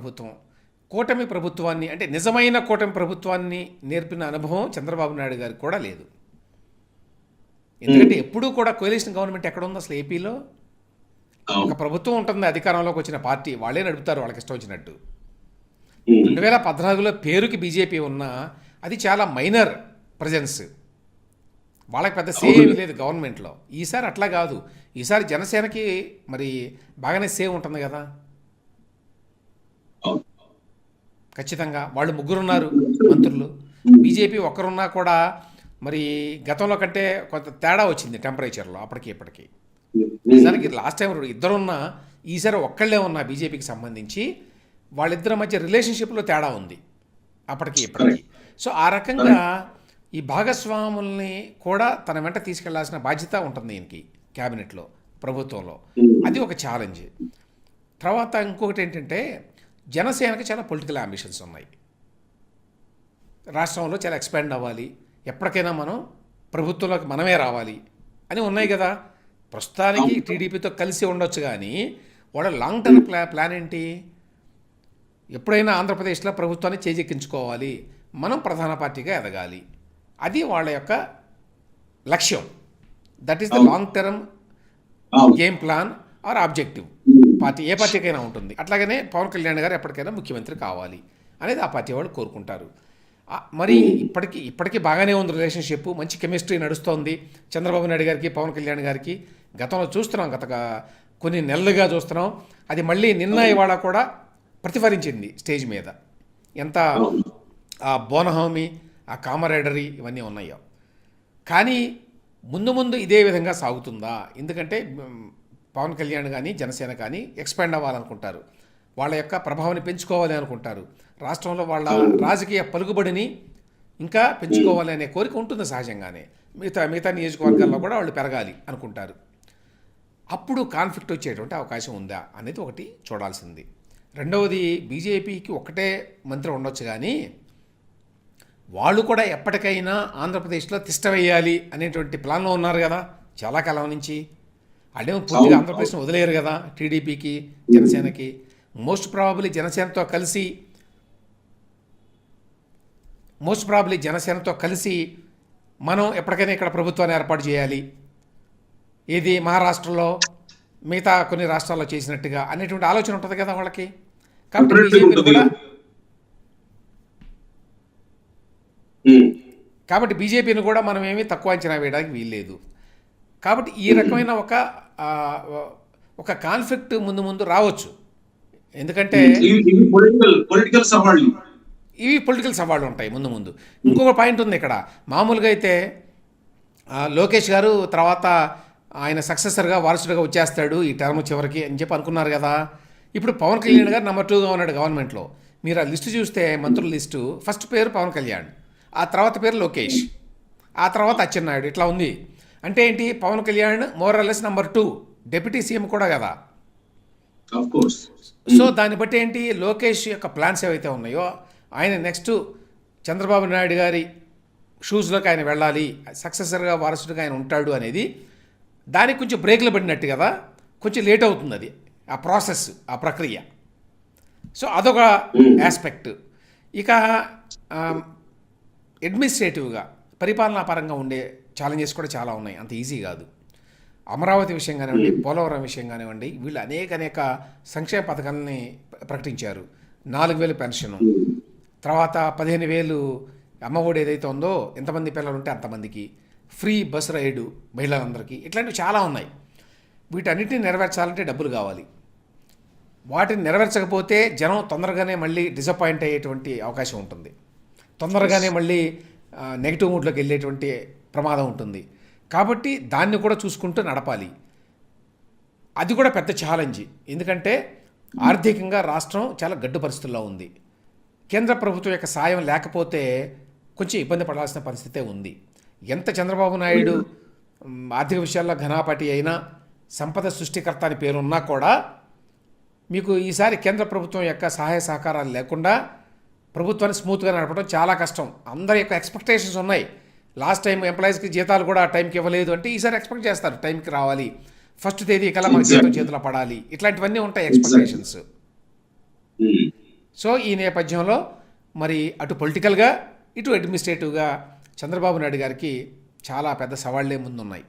ప్రభుత్వం. కూటమి ప్రభుత్వాన్ని అంటే నిజమైన కూటమి ప్రభుత్వాన్ని నేర్పిన అనుభవం చంద్రబాబు నాయుడు గారికి కూడా లేదు. ఎందుకంటే ఎప్పుడూ కూడా కోalition గవర్నమెంట్ ఎక్కడ ఉంది అసలు ఏపీలో? ఒక ప్రభుత్వం ఉంటుంది, అధికారంలోకి వచ్చిన పార్టీ వాళ్ళే నడుపుతారు వాళ్ళకి ఇష్టం వచ్చినట్టు. 2014లో పేరుకి బీజేపీ ఉన్నా అది చాలా మైనర్ ప్రజెన్స్, వాళ్ళకి పెద్ద సేవ్ లేదు గవర్నమెంట్లో. ఈసారి అట్లా కాదు, ఈసారి జనసేనకి మరి బాగానే సేవ్ ఉంటుంది కదా. ఖచ్చితంగా వాళ్ళు 3 ఉన్నారు మంత్రులు, బీజేపీ ఒక్కరున్నా కూడా మరి గతంలో కంటే కొంత తేడా వచ్చింది టెంపరేచర్లో అప్పటికి ఇప్పటికి. నిజానికి లాస్ట్ టైం 2 ఉన్నా, ఈసారి ఒక్కళ్ళే ఉన్నా బీజేపీకి సంబంధించి. వాళ్ళిద్దరి మధ్య రిలేషన్షిప్లో తేడా ఉంది అప్పటికి ఇప్పటికి. సో ఆ రకంగా ఈ భాగస్వాముల్ని కూడా తన వెంట తీసుకెళ్లాల్సిన బాధ్యత ఉంటుంది ఈయనకి క్యాబినెట్లో, ప్రభుత్వంలో. అది ఒక ఛాలెంజ్. తర్వాత ఇంకొకటి ఏంటంటే జనసేనకి చాలా పొలిటికల్ అంబిషన్స్ ఉన్నాయి. రాష్ట్రంలో చాలా ఎక్స్పాండ్ అవ్వాలి, ఎప్పటికైనా మనం ప్రభుత్వంలోకి మనమే రావాలి అని ఉన్నాయి కదా. ప్రస్తుతానికి టీడీపీతో కలిసి ఉండొచ్చు, కానీ వాళ్ళ లాంగ్ టర్మ్ ప్లాన్ ఏంటి? ఎప్పుడైనా ఆంధ్రప్రదేశ్లో ప్రభుత్వాన్ని చేజెక్కించుకోవాలి, మనం ప్రధాన పార్టీగా ఎదగాలి, అది వాళ్ళ యొక్క లక్ష్యం. That is the long term game plan or objective. Party ఏ పార్టీకైనా ఉంటుంది. అట్లాగనే పవన్ కళ్యాణ్ గారు ఎప్పటికైనా ముఖ్యమంత్రి కావాలి అనేది ఆ పార్టీ వాళ్ళు కోరుకుంటారు. మరి ఇప్పటికీ బాగానే ఉంది రిలేషన్షిప్, మంచి కెమిస్ట్రీ నడుస్తోంది చంద్రబాబు నాయుడు గారికి పవన్ కళ్యాణ్ గారికి. గతంలో చూస్తున్నాం, గత కొన్ని నెలలుగా చూస్తున్నాం. అది మళ్ళీ నిన్న ఇవాళ కూడా ప్రతిఫలించింది స్టేజ్ మీద. ఎంత ఆ బోనహామీ, ఆ కామరేడరీ ఇవన్నీ ఉన్నాయో. కానీ ముందు ఇదే విధంగా సాగుతుందా? ఎందుకంటే పవన్ కళ్యాణ్ కానీ జనసేన కానీ ఎక్స్పాండ్ అవ్వాలనుకుంటారు, వాళ్ళ యొక్క ప్రభావాన్ని పెంచుకోవాలి అనుకుంటారు, రాష్ట్రంలో వాళ్ళ రాజకీయ పలుకుబడిని ఇంకా పెంచుకోవాలి అనే కోరిక ఉంటుంది సహజంగానే. మిగతా నియోజకవర్గాల్లో కూడా వాళ్ళు పెరగాలి అనుకుంటారు. అప్పుడు కాన్ఫ్లిక్ట్ వచ్చేటువంటి అవకాశం ఉందా అనేది ఒకటి చూడాల్సింది. రెండవది, బీజేపీకి ఒకటే మంత్రి ఉండొచ్చు, కానీ వాళ్ళు కూడా ఎప్పటికైనా ఆంధ్రప్రదేశ్లో తిష్ట వేయాలి అనేటువంటి ప్లాన్లో ఉన్నారు కదా చాలా కాలం నుంచి. అదే పూర్తిగా ఆంధ్రప్రదేశ్ని వదిలేరు కదా టీడీపీకి జనసేనకి. మోస్ట్ ప్రాబబ్లీ జనసేనతో కలిసి మనం ఎప్పటికైనా ఇక్కడ ప్రభుత్వాన్ని ఏర్పాటు చేయాలి, ఇది మహారాష్ట్రలో మిగతా కొన్ని రాష్ట్రాల్లో చేసినట్టుగా అనేటువంటి ఆలోచన ఉంటుంది కదా వాళ్ళకి. కాబట్టి బీజేపీని కూడా మనం ఏమీ తక్కువ అంచనా వేయడానికి వీల్లేదు. కాబట్టి ఈ రకమైన ఒక కాన్ఫ్లిక్ట్ ముందు రావచ్చు. ఎందుకంటే ఇవి పొలిటికల్ సవాళ్ళు ఉంటాయి ముందు. ఇంకొక పాయింట్ ఉంది ఇక్కడ. మామూలుగా అయితే లోకేష్ గారు తర్వాత ఆయన సక్సెసర్గా వారసుడిగా వచ్చేస్తాడు ఈ టర్మ్ చివరికి అని చెప్పి అనుకున్నారు కదా. ఇప్పుడు పవన్ కళ్యాణ్ గారు నెంబర్ 2గా ఉన్నాడు గవర్నమెంట్లో. మీరు ఆ లిస్టు చూస్తే మంత్రుల లిస్టు ఫస్ట్ పేరు పవన్ కళ్యాణ్, ఆ తర్వాత పేరు లోకేష్, ఆ తర్వాత అచ్చెన్నాయుడు, ఇట్లా ఉంది. అంటే ఏంటి? Pawan Kalyan మోరల్లెస్ number 2 deputy CM కూడా కదా. సో దాన్ని బట్టి ఏంటి, లోకేష్ యొక్క ప్లాన్స్ ఏవైతే ఉన్నాయో ఆయన నెక్స్ట్ చంద్రబాబు నాయుడు గారి షూస్లోకి ఆయన వెళ్ళాలి, సక్సెసర్గా వారసుడిగా ఆయన ఉంటాడు అనేది దానికి కొంచెం బ్రేక్లు పడినట్టు కదా, కొంచెం లేట్ అవుతుంది అది, ఆ ప్రాసెస్, ఆ ప్రక్రియ. సో అదొక ఆస్పెక్ట్. ఇక అడ్మినిస్ట్రేటివ్గా పరిపాలనా పరంగా ఉండే ఛాలెంజెస్ కూడా చాలా ఉన్నాయి, అంత ఈజీ కాదు. అమరావతి విషయం కానివ్వండి, పోలవరం విషయం కానివ్వండి, వీళ్ళు అనేక సంక్షేమ పథకాలని ప్రకటించారు. 4,000 పెన్షను, తర్వాత 15,000 అమ్మఒడి ఏదైతే ఉందో, ఎంతమంది పిల్లలు ఉంటే అంతమందికి ఫ్రీ బస్ రైడు మహిళలందరికీ, ఇట్లాంటివి చాలా ఉన్నాయి. వీటన్నిటిని నెరవేర్చాలంటే డబ్బులు కావాలి. వాటిని నెరవేర్చకపోతే జనం తొందరగానే మళ్ళీ డిసప్పాయింట్ అయ్యేటువంటి అవకాశం ఉంటుంది, తొందరగానే మళ్ళీ నెగిటివ్ మూడ్లోకి వెళ్ళేటువంటి ప్రమాదం ఉంటుంది. కాబట్టి దాన్ని కూడా చూసుకుంటూ నడపాలి. అది కూడా పెద్ద ఛాలెంజ్. ఎందుకంటే ఆర్థికంగా రాష్ట్రం చాలా గడ్డు పరిస్థితుల్లో ఉంది. కేంద్ర ప్రభుత్వం యొక్క సాయం లేకపోతే కొంచెం ఇబ్బంది పడాల్సిన పరిస్థితే ఉంది. ఎంత చంద్రబాబు నాయుడు ఆర్థిక విషయాల్లో ఘనాపాటి అయినా, సంపద సృష్టికర్త అని పేరున్నా కూడా మీకు ఈసారి కేంద్ర ప్రభుత్వం యొక్క సహాయ సహకారాలు లేకుండా ప్రభుత్వాన్ని స్మూత్గా నడపడం చాలా కష్టం. అందరి యొక్క ఎక్స్పెక్టేషన్స్ ఉన్నాయి. లాస్ట్ టైం ఎంప్లాయీస్కి జీతాలు కూడా టైంకి ఇవ్వలేదు అంటే ఈసారి ఎక్స్పెక్ట్ చేస్తారు టైంకి రావాలి, ఫస్ట్ తేదీ కల్లా మనకి జీతం చేతిలో పడాలి, ఇట్లాంటివన్నీ ఉంటాయి ఎక్స్పెక్టేషన్స్. సో ఈ నేపథ్యంలో మరి అటు పొలిటికల్గా ఇటు అడ్మినిస్ట్రేటివ్గా చంద్రబాబు నాయుడు గారికి చాలా పెద్ద సవాళ్లే ముందున్నాయి.